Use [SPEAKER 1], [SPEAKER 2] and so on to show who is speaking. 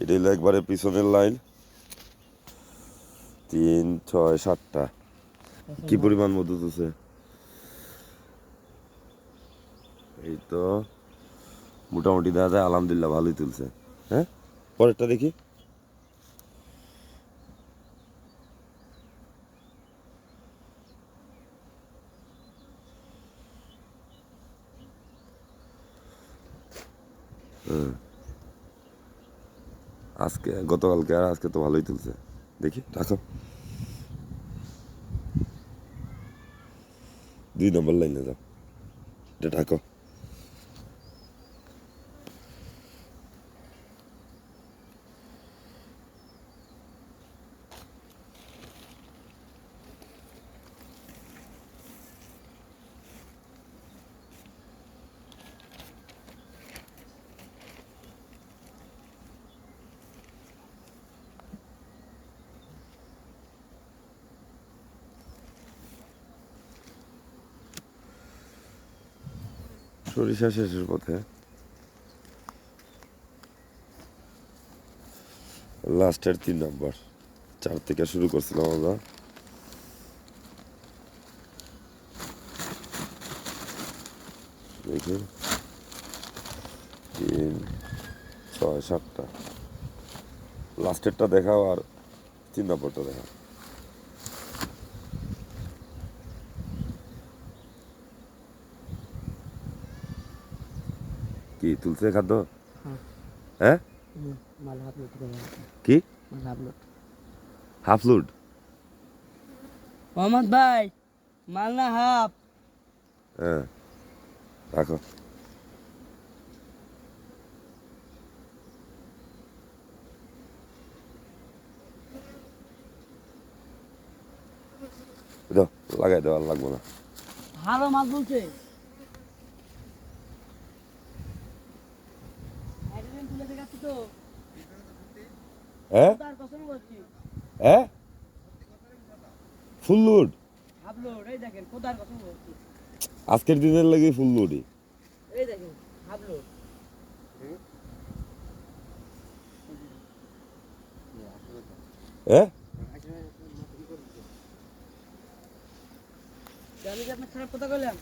[SPEAKER 1] এটা হলো একবারে পিছনের লাইন 3, 6, 7টা কি পরিমাণ মধু তুলছে এই তো মোটামুটি দেখা যায় আলহামদুলিল্লাহ ভালোই তুলছে হ্যাঁ পরেরটা দেখি আজকে গতকালকে আর আজকে তো ভালোই তুলছে দেখি রাখো 2 নম্বর লাইনে যাও এটা ঢাকো সরিষা শেষের পথে লাস্টের 3 নম্বর 4 থেকে শুরু করছিলাম আমরা দেখি 3, 6, 7টা লাস্টেরটা দেখাও আর 3 নম্বরটা দেখাও কি তুলছে খাদ্য হ্যাঁ কি হাফ লোড
[SPEAKER 2] মোহাম্মদ ভাই মাল না হাফ
[SPEAKER 1] হ্যাঁ রাখো দাও লাগাই দাও আর লাগবো না
[SPEAKER 2] ভালো মাল বলছে
[SPEAKER 1] হ্যাঁ হ্যাঁ ফুল লোড আজকের দিনের লাগে ফুল লোডই হ্যাঁ
[SPEAKER 2] আমি কি আপনার খারাপ কথা বললাম